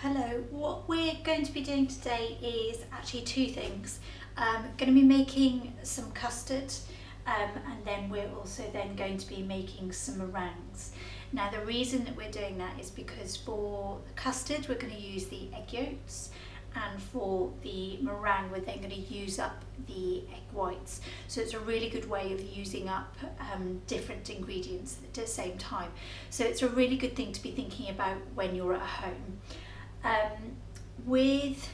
Hello, what we're going to be doing today is actually two things. Going to be making some custard and then we're also then going to be making some meringues. Now the reason that we're doing that is because for the custard we're going to use the egg yolks, and for the meringue we're then going to use up the egg whites. So it's a really good way of using up different ingredients at the same time. So it's a really good thing to be thinking about when you're at home. With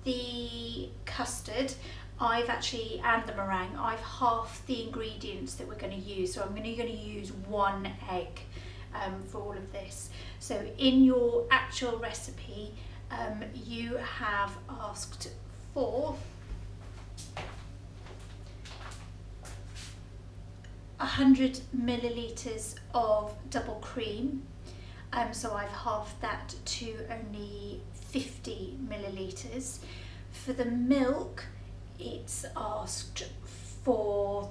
the custard, and the meringue, I've halved the ingredients that we're going to use. So I'm going to use 1 egg for all of this. So in your actual recipe, you have asked for 100 millilitres of double cream. So I've halved that to only 50 millilitres. For the milk, it's asked for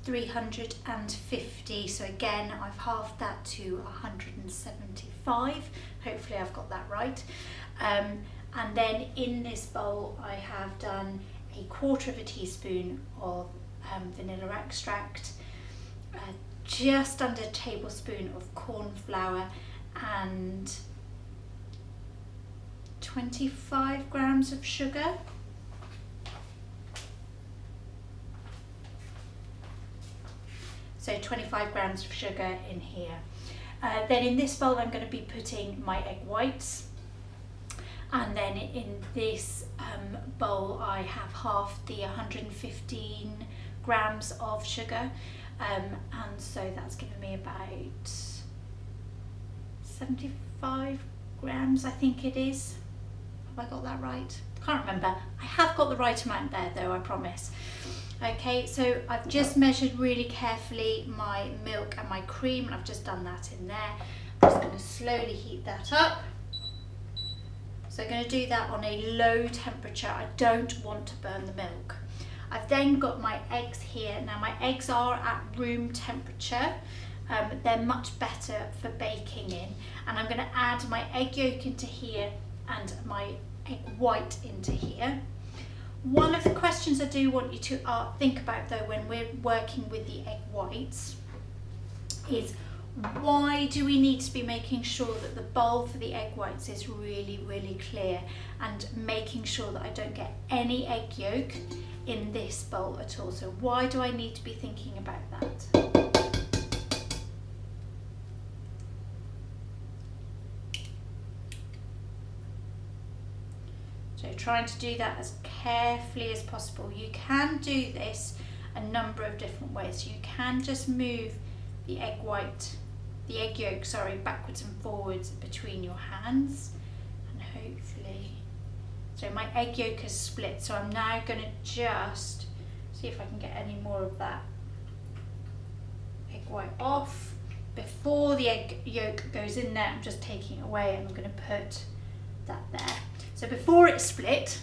350, so again I've halved that to 175. Hopefully I've got that right. And then in this bowl I have done 1/4 teaspoon of vanilla extract, just under a tablespoon of corn flour, and 25 grams of sugar. So 25 grams of sugar in here. Then in this bowl I'm going to be putting my egg whites, and then in this bowl I have half the 115 grams of sugar, and so that's given me about 75 grams, I think it is. Have I got that right? Can't remember. I have got the right amount there though, I promise. Okay, so I've just measured really carefully my milk and my cream, and I've just done that in there. I'm just going to slowly heat that up. So I'm going to do that on a low temperature. I don't want to burn the milk. I've then got my eggs here. Now my eggs are at room temperature. They're much better for baking in. And I'm going to add my egg yolk into here and my egg white into here. One of the questions I do want you to think about though when we're working with the egg whites is, why do we need to be making sure that the bowl for the egg whites is really, really clear, and making sure that I don't get any egg yolk in this bowl at all? So why do I need to be thinking about that? So trying to do that as carefully as possible. You can do this a number of different ways. You can just move the egg yolk, backwards and forwards between your hands, and hopefully, so my egg yolk is split. So I'm now going to just see if I can get any more of that egg white off. Before the egg yolk goes in there, I'm just taking it away, and I'm going to put that there. So before it's split,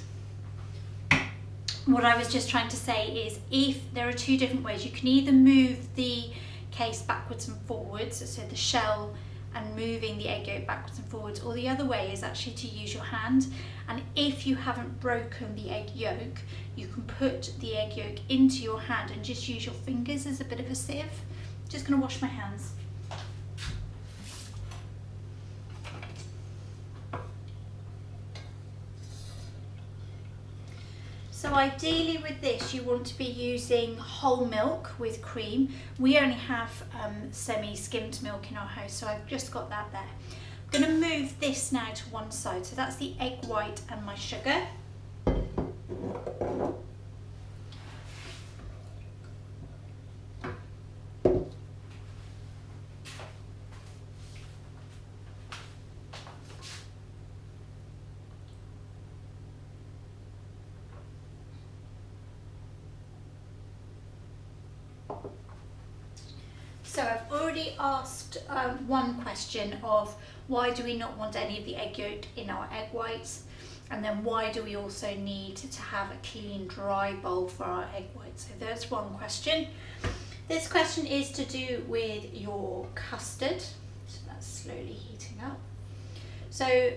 what I was just trying to say is, if there are two different ways, you can either move the case backwards and forwards, so the shell and moving the egg yolk backwards and forwards, or the other way is actually to use your hand. And if you haven't broken the egg yolk, you can put the egg yolk into your hand and just use your fingers as a bit of a sieve. Just going to wash my hands. So ideally with this you want to be using whole milk with cream. We only have semi-skimmed milk in our house, so I've just got that there. I'm going to move this now to one side. So that's the egg white and my sugar. So I've already asked one question of, why do we not want any of the egg yolk in our egg whites? And then why do we also need to have a clean, dry bowl for our egg whites? So there's one question. This question is to do with your custard. So that's slowly heating up. So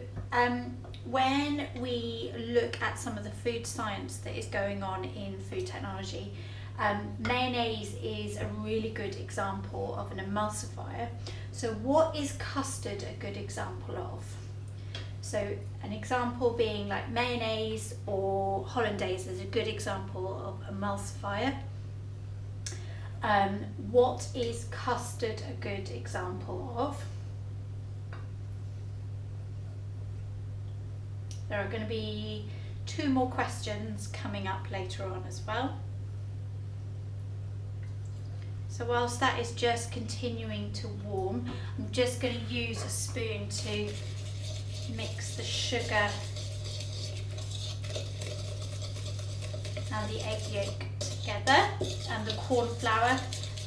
when we look at some of the food science that is going on in food technology, mayonnaise is a really good example of an emulsifier. So what is custard a good example of? So an example being like mayonnaise or hollandaise is a good example of emulsifier. What is custard a good example of? There are going to be 2 more questions coming up later on as well. So whilst that is just continuing to warm, I'm just going to use a spoon to mix the sugar and the egg yolk together, and the corn flour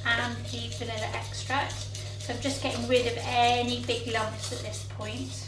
and the vanilla extract. So I'm just getting rid of any big lumps at this point.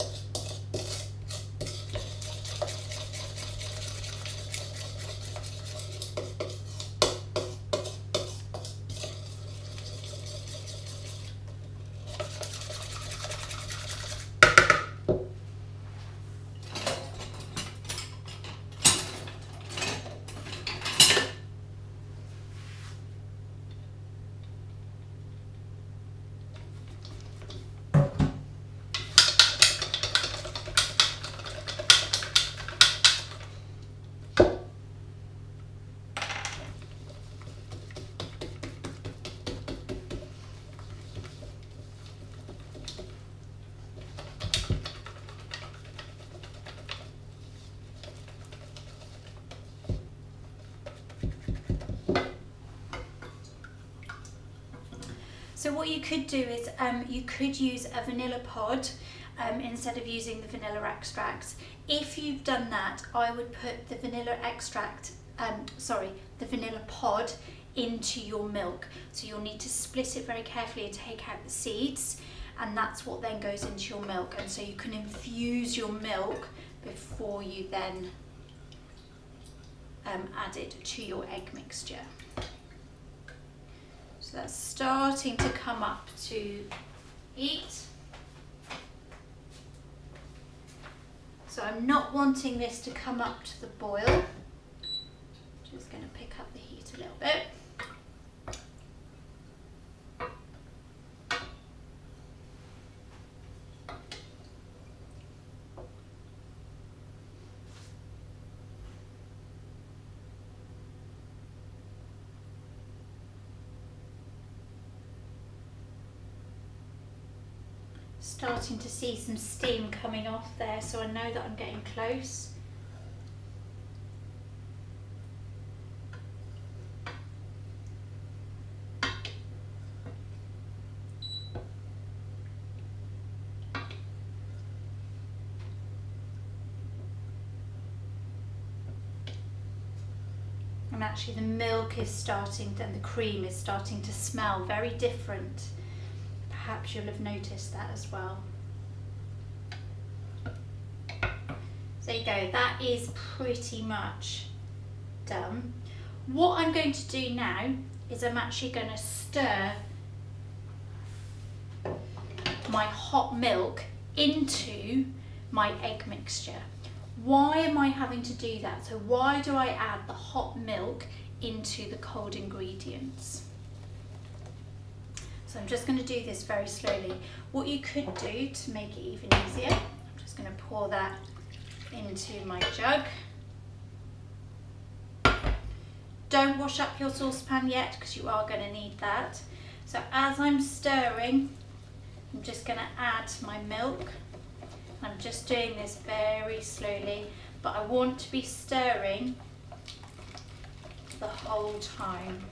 So what you could do is you could use a vanilla pod instead of using the vanilla extract. If you've done that, I would put the vanilla extract, the vanilla pod into your milk. So you'll need to split it very carefully and take out the seeds, and that's what then goes into your milk. And so you can infuse your milk before you then add it to your egg mixture. So that's starting to come up to heat. So I'm not wanting this to come up to the boil. Just going to pick up the heat a little bit. Starting to see some steam coming off there, so I know that I'm getting close. And actually the milk is starting and the cream is starting to smell very different. Perhaps you'll have noticed that as well. So there you go, that is pretty much done. What I'm going to do now is I'm actually going to stir my hot milk into my egg mixture. Why am I having to do that? So why do I add the hot milk into the cold ingredients? So I'm just going to do this very slowly. What you could do to make it even easier, I'm just going to pour that into my jug. Don't wash up your saucepan yet because you are going to need that. So as I'm stirring, I'm just going to add my milk. I'm just doing this very slowly, but I want to be stirring the whole time.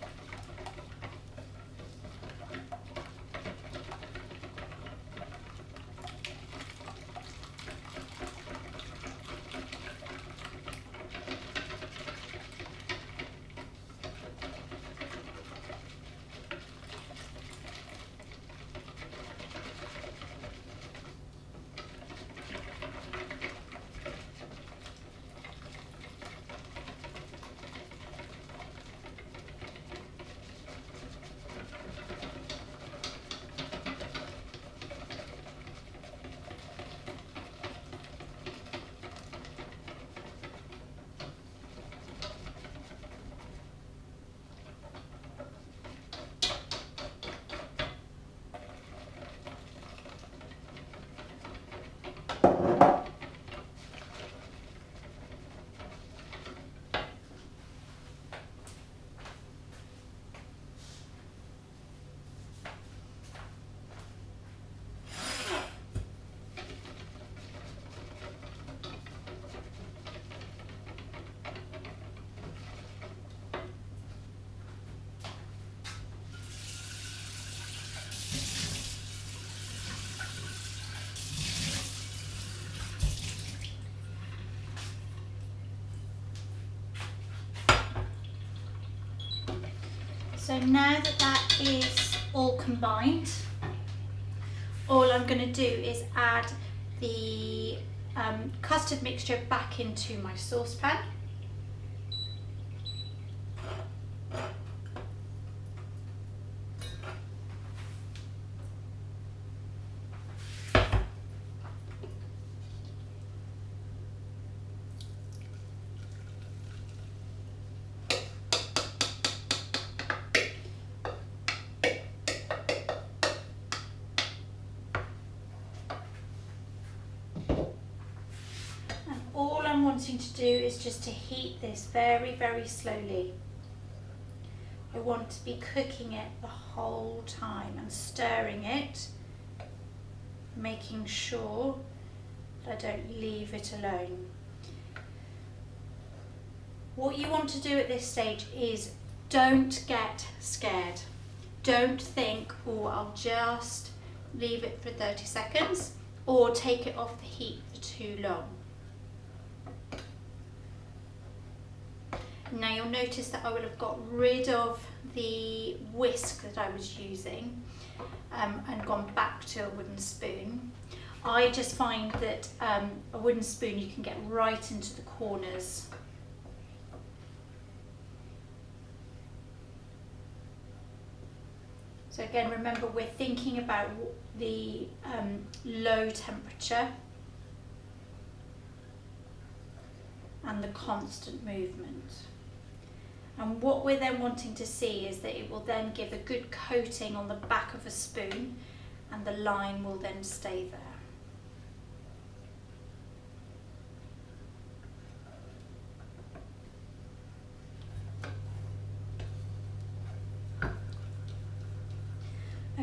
So now that that is all combined, all I'm going to do is add the custard mixture back into my saucepan. Wanting to do is just to heat this very, very slowly. I want to be cooking it the whole time and stirring it, making sure that I don't leave it alone. What you want to do at this stage is don't get scared. Don't think, oh, I'll just leave it for 30 seconds or take it off the heat for too long. Now you'll notice that I would have got rid of the whisk that I was using and gone back to a wooden spoon. I just find that a wooden spoon you can get right into the corners. So again, remember we're thinking about the low temperature and the constant movement. And what we're then wanting to see is that it will then give a good coating on the back of a spoon and the line will then stay there.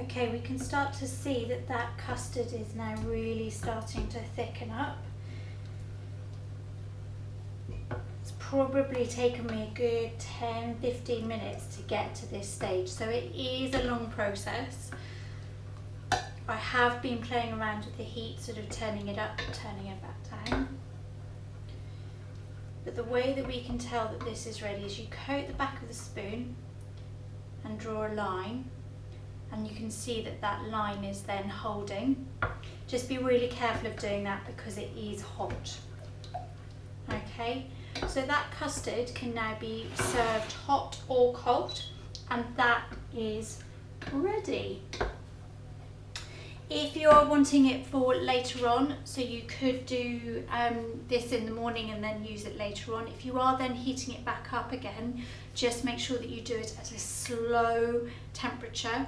Okay, we can start to see that that custard is now really starting to thicken up. Probably taken me a good 10-15 minutes to get to this stage, so it is a long process. I have been playing around with the heat, sort of turning it up, turning it back down. But the way that we can tell that this is ready is you coat the back of the spoon and draw a line, and you can see that that line is then holding. Just be really careful of doing that because it is hot. Okay. So that custard can now be served hot or cold, and that is ready. If you're wanting it for later on, so you could do this in the morning and then use it later on. If you are then heating it back up again, just make sure that you do it at a slow temperature.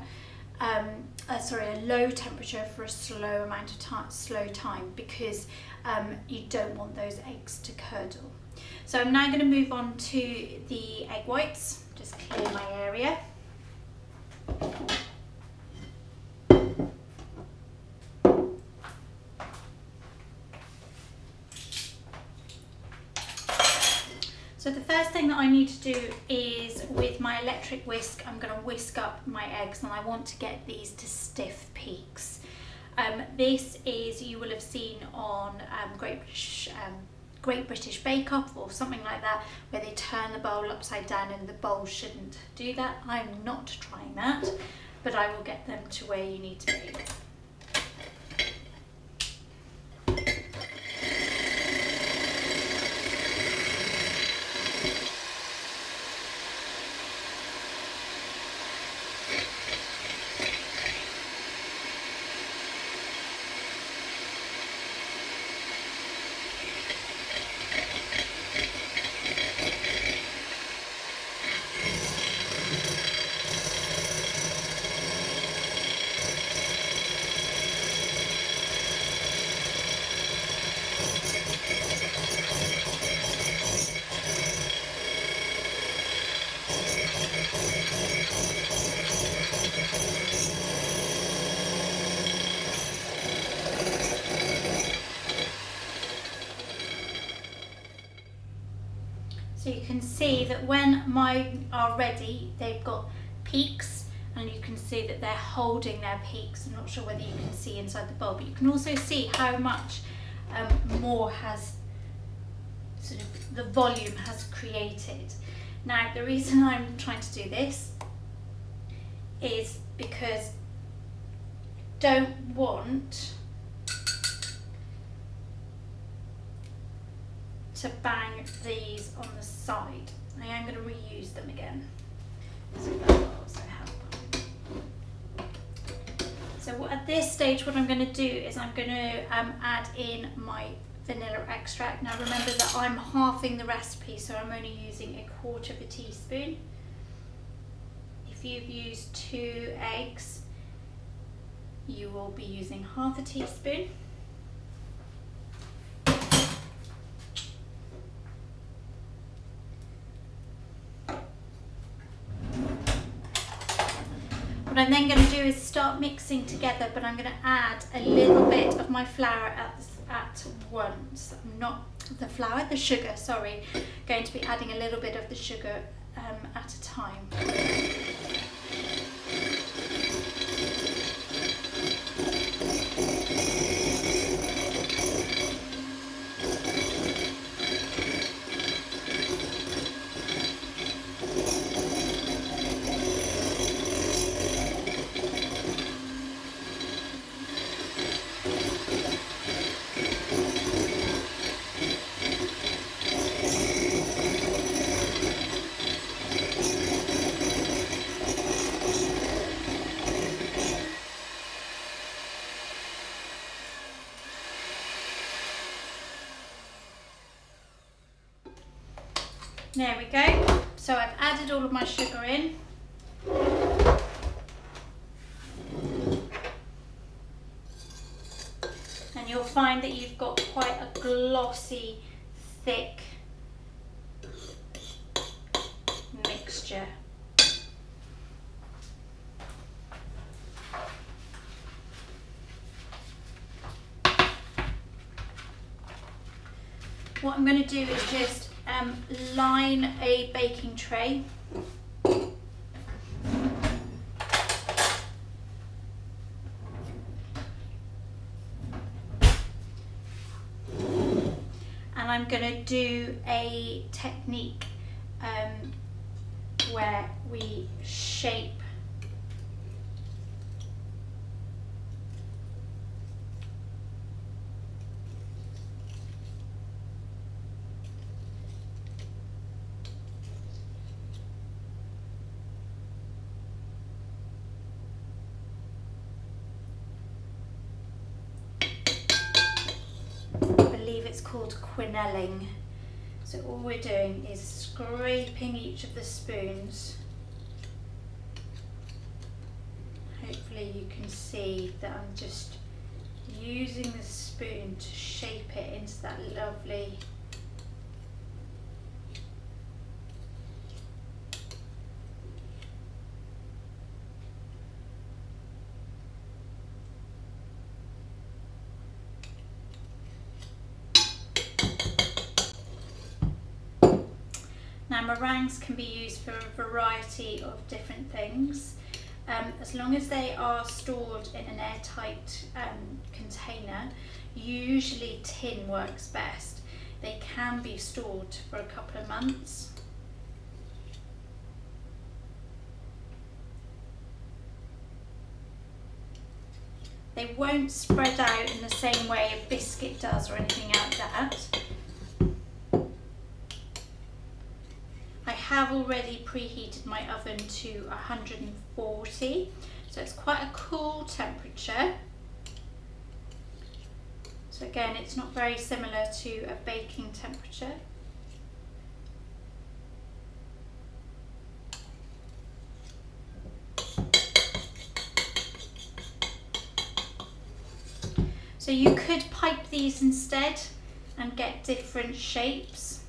A low temperature for a slow amount of time, because you don't want those eggs to curdle. So I'm now going to move on to the egg whites, just clear my area. So the first thing that I need to do is, with my electric whisk, I'm going to whisk up my eggs, and I want to get these to stiff peaks. This is, you will have seen on Great British Bake Off or something like that, where they turn the bowl upside down, and the bowl shouldn't do that. I'm not trying that, but I will get them to where you need to be. So you can see that when mine are ready, they've got peaks, and you can see that they're holding their peaks. I'm not sure whether you can see inside the bowl, but you can also see how much more has, sort of, the volume has created. Now, the reason I'm trying to do this is because don't want to bang these on the side. I am going to reuse them again, so that will also help. So at this stage what I'm going to do is I'm going to add in my vanilla extract. Now remember that I'm halving the recipe, so I'm only using 1/4 teaspoon. If you've used 2 eggs, you will be using 1/2 teaspoon. What I'm then going to do is start mixing together, but I'm going to add a little bit of my flour at once. Not the flour, the sugar, sorry. Going to be adding a little bit of the sugar at a time. There we go. So I've added all of my sugar in. And you'll find that you've got quite a glossy, thick mixture. What I'm going to do is just line a baking tray. And I'm going to do a technique where we shape it's called quenelling. So all we're doing is scraping each of the spoons. Hopefully you can see that I'm just using the spoon to shape it into that lovely Now meringues can be used for a variety of different things. As long as they are stored in an airtight container, usually tin works best. They can be stored for a couple of months. They won't spread out in the same way a biscuit does or anything like that. I have already preheated my oven to 140, so it's quite a cool temperature. So again, it's not very similar to a baking temperature. So you could pipe these instead and get different shapes.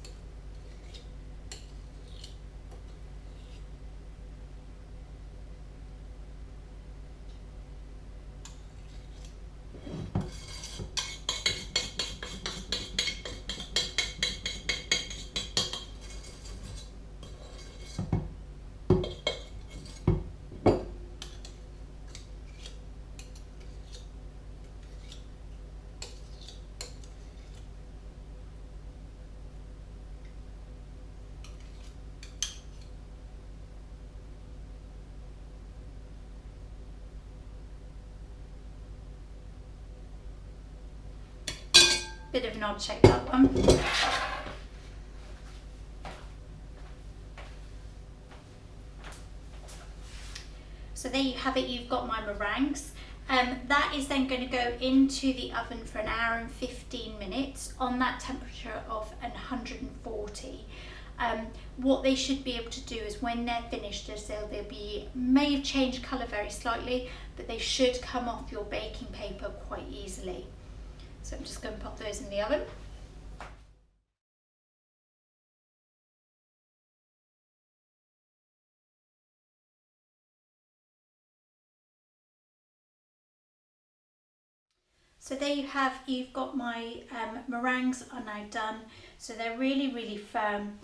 Bit of an odd shape, that one. So there you have it, you've got my meringues. That is then going to go into the oven for an hour and 15 minutes on that temperature of 140. What they should be able to do is when they're finished, as they'll may have changed colour very slightly, but they should come off your baking paper quite easily. So I'm just going to pop those in the oven. So there you have, you've got my meringues are now done. So they're really, really firm.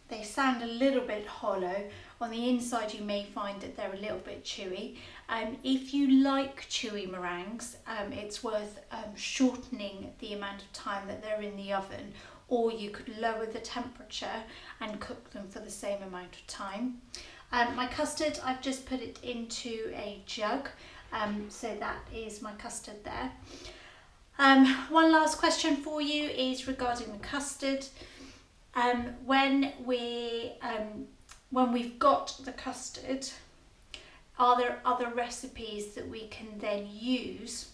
They sound a little bit hollow. On the inside you may find that they're a little bit chewy. If you like chewy meringues, it's worth shortening the amount of time that they're in the oven, or you could lower the temperature and cook them for the same amount of time. My custard, I've just put it into a jug. So that is my custard there. One last question for you is regarding the custard. When we've got the custard, are there other recipes that we can then use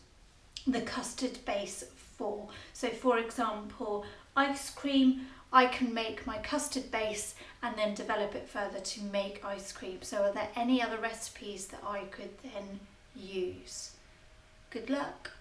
the custard base for? So for example, ice cream, I can make my custard base and then develop it further to make ice cream. So are there any other recipes that I could then use? Good luck.